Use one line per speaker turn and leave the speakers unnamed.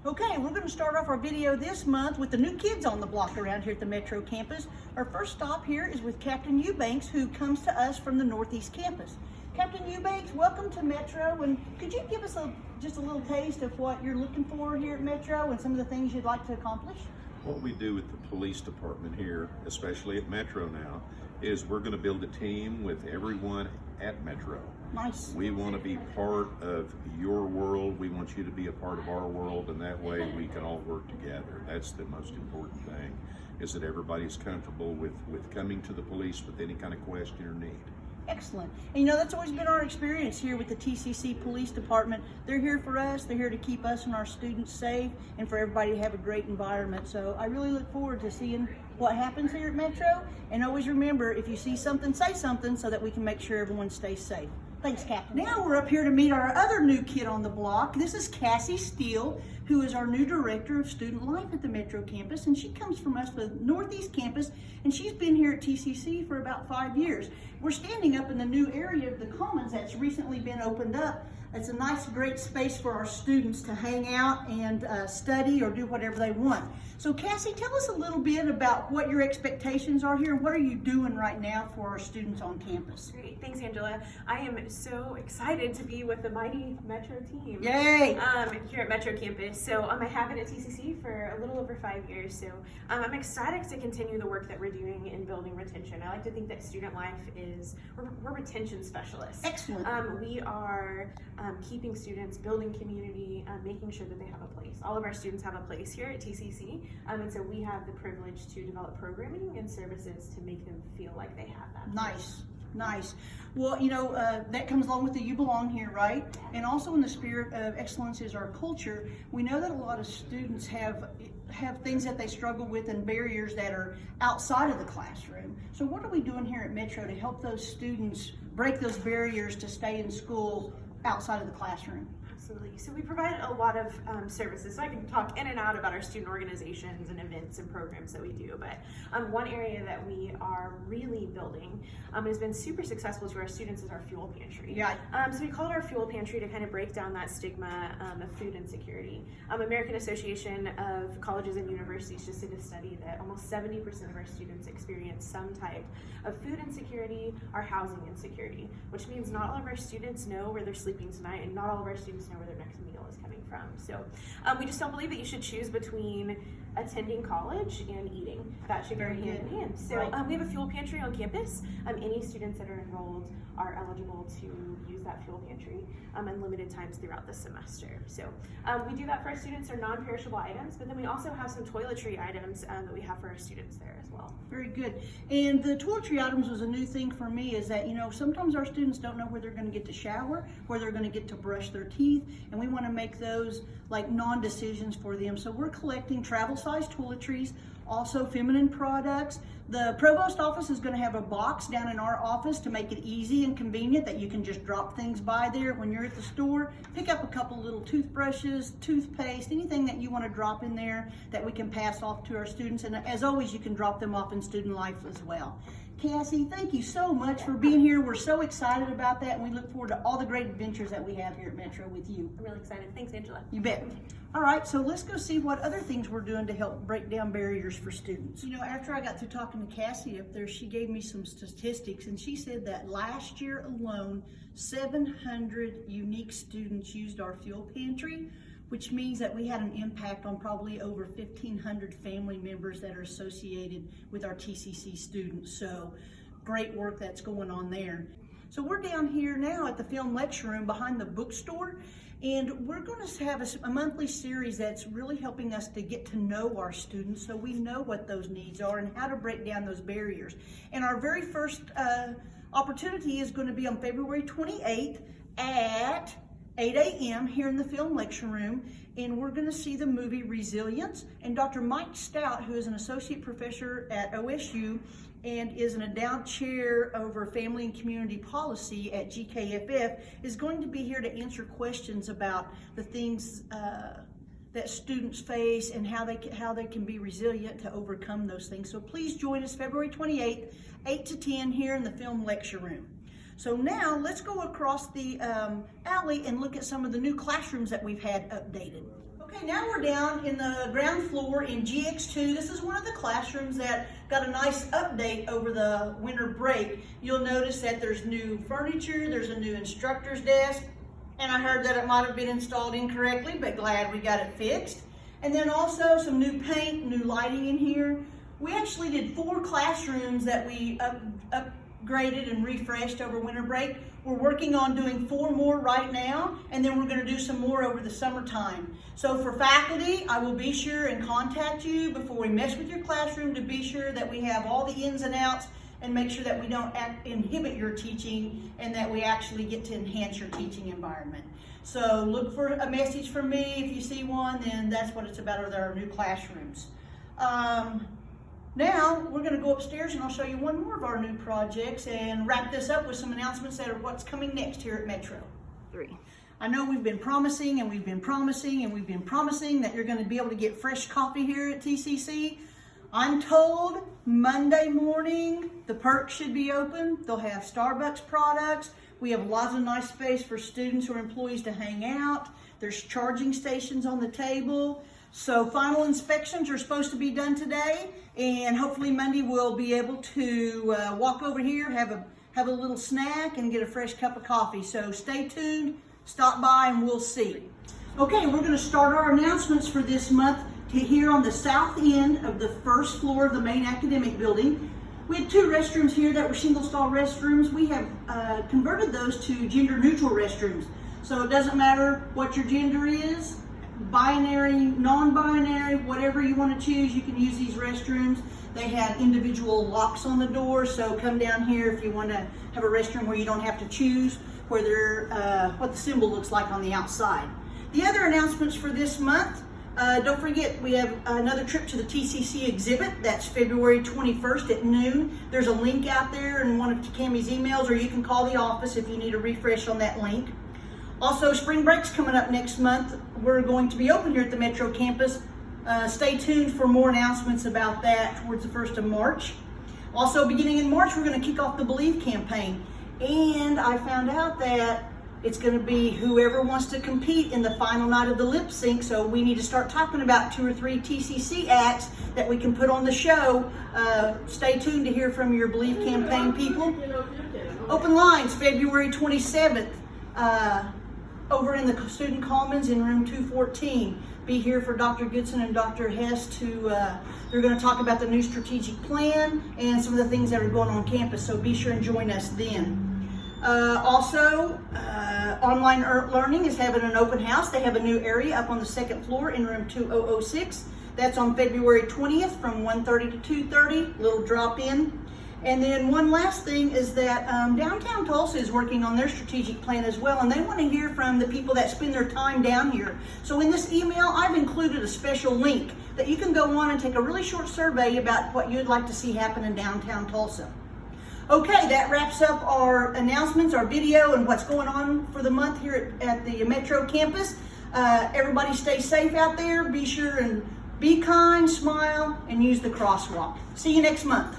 Okay, we're going to start off our video this month with the new kids on the block around here at the Metro campus. Our first stop here is with Captain Eubanks, who comes to us from the Northeast campus. Captain Eubanks, welcome to Metro, and could you give us just a little taste of what you're looking for here at Metro and some of the things you'd like to accomplish?
What we do with the police department here, especially at Metro now, is we're going to build a team with everyone at Metro.
Nice.
We want to be part of your world. We want you to be a part of our world, and that way we can all work together. That's the most important thing, is that everybody's comfortable with coming to the police with any kind of question or need.
Excellent. And you know, that's always been our experience here with the TCC Police Department. They're here for us, they're here to keep us and our students safe and for everybody to have a great environment. So I really look forward to seeing what happens here at Metro. And always remember, if you see something, say something so that we can make sure everyone stays safe. Thanks, Captain. Now we're up here to meet our other new kid on the block. This is Cassie Steele, who is our new Director of Student Life at the Metro campus, and she comes from us, the Northeast campus, and she's been here at TCC for about 5 years. We're standing up in the new area of the Commons that's recently been opened up. It's a nice, great space for our students to hang out and study or do whatever they want. So Cassie, tell us a little bit about what your expectations are here and what are you doing right now for our students on campus?
Great, thanks Angela. I am so excited to be with the mighty Metro team.
Yay!
Here at Metro campus. So I have been at TCC for a little over 5 years. So I'm excited to continue the work that we're doing in building retention. I like to think that student life is, we're retention specialists.
Excellent.
We are keeping students, building community, making sure that they have a place. All of our students have a place here at TCC, and so we have the privilege to develop programming and services to make them feel like they have that.
Nice. Nice. Well, you know, that comes along with the You Belong Here, right? And also in the spirit of excellence is our culture. We know that a lot of students have things that they struggle with and barriers that are outside of the classroom. So what are we doing here at Metro to help those students break those barriers to stay in school outside of the classroom?
Absolutely. So we provide a lot of services. So I can talk in and out about our student organizations and events and programs that we do. But one area that we are really building has been super successful to our students is our fuel pantry.
Yeah.
So we call it our fuel pantry to kind of break down that stigma of food insecurity. American Association of Colleges and Universities just did a study that almost 70% of our students experience some type of food insecurity or housing insecurity, which means not all of our students know where they're sleeping tonight and not all of our students know where their next meal is coming from. So we just don't believe that you should choose between attending college and eating. That should go hand in hand. So
right.
We have a fuel pantry on campus. Any students that are enrolled are eligible to use that fuel pantry unlimited times throughout the semester. So we do that for our students or non-perishable items, but then we also have some toiletry items that we have for our students there as well.
Very good. And the toiletry items was a new thing for me, is that, you know, sometimes our students don't know where they're going to get to shower, where they're going to get to brush their teeth, and we want to make those like non-decisions for them. So we're collecting travel-sized toiletries, also feminine products. The Provost office is going to have a box down in our office to make it easy and convenient that you can just drop things by there when you're at the store. Pick up a couple little toothbrushes, toothpaste, anything that you want to drop in there that we can pass off to our students. And as always, you can drop them off in student life as well. Cassie, thank you so much for being here. We're so excited about that, and we look forward to all the great adventures that we have here at Metro with you.
I'm really excited. Thanks, Angela.
You bet. All right, so let's go see what other things we're doing to help break down barriers for students. You know, after I got through talking to Cassie up there, she gave me some statistics, and she said that last year alone, 700 unique students used our fuel pantry, which means that we had an impact on probably over 1,500 family members that are associated with our TCC students. So great work that's going on there. So we're down here now at the film lecture room behind the bookstore, and we're going to have a monthly series that's really helping us to get to know our students so we know what those needs are and how to break down those barriers. And our very first opportunity is going to be on February 28th at 8 a.m. here in the film lecture room, and we're going to see the movie Resilience. And Dr. Mike Stout, who is an associate professor at OSU and is an endowed chair over family and community policy at GKFF, is going to be here to answer questions about the things that students face and how they can be resilient to overcome those things. So please join us February 28th, 8 to 10 here in the film lecture room. So now let's go across the alley and look at some of the new classrooms that we've had updated. Okay. Okay, now we're down in the ground floor in GX2. This is one of the classrooms that got a nice update over the winter break. You'll notice that there's new furniture, there's a new instructor's desk, and I heard that it might have been installed incorrectly, but glad we got it fixed. And then also some new paint, new lighting in here. We actually did 4 classrooms that we upgraded and refreshed over winter break. We're working on doing 4 more right now, and then we're gonna do some more over the summertime. So for faculty, I will be sure and contact you before we mess with your classroom to be sure that we have all the ins and outs and make sure that we don't inhibit your teaching and that we actually get to enhance your teaching environment. So look for a message from me. If you see one, then that's what it's about, are our new classrooms. Now we're going to go upstairs and I'll show you one more of our new projects and wrap this up with some announcements that are what's coming next here at Metro 3. I know we've been promising and we've been promising and we've been promising that you're going to be able to get fresh coffee here at TCC. I'm told Monday morning the Perks should be open. They'll have Starbucks products. We have lots of nice space for students or employees to hang out. There's charging stations on the table. So final inspections are supposed to be done today, and hopefully Monday we'll be able to walk over here, have a little snack, and get a fresh cup of coffee. So stay tuned, stop by, and we'll see. Okay, we're going to start our announcements for this month here on the south end of the first floor of the main academic building. We had 2 restrooms here that were single stall restrooms. We have converted those to gender neutral restrooms. So it doesn't matter what your gender is, binary, non-binary, whatever you want to choose, you can use these restrooms. They have individual locks on the door, so come down here if you want to have a restroom where you don't have to choose what the symbol looks like on the outside. The other announcements for this month, don't forget we have another trip to the TCC exhibit. That's February 21st at noon. There's a link out there in one of Cammie's emails, or you can call the office if you need a refresh on that link. Also, spring break's coming up next month. We're going to be open here at the Metro campus. Stay tuned for more announcements about that towards the 1st of March. Also, beginning in March, we're going to kick off the Believe campaign. And I found out that it's going to be whoever wants to compete in the final night of the lip sync. So we need to start talking about 2 or 3 TCC acts that we can put on the show. Stay tuned to hear from your Believe campaign people. Open lines February 27th. Over in the Student Commons in room 214. Be here for Dr. Goodson and Dr. Hess they're going to talk about the new strategic plan and some of the things that are going on campus, so be sure and join us then. Also, online learning is having an open house. They have a new area up on the 2nd floor in room 2006. That's on February 20th from 1:30 to 2:30, little drop in. And then one last thing is that downtown Tulsa is working on their strategic plan as well, and they want to hear from the people that spend their time down here. So in this email, I've included a special link that you can go on and take a really short survey about what you'd like to see happen in downtown Tulsa. Okay, that wraps up our announcements, our video, and what's going on for the month here at the Metro campus. Everybody stay safe out there. Be sure and be kind, smile, and use the crosswalk. See you next month.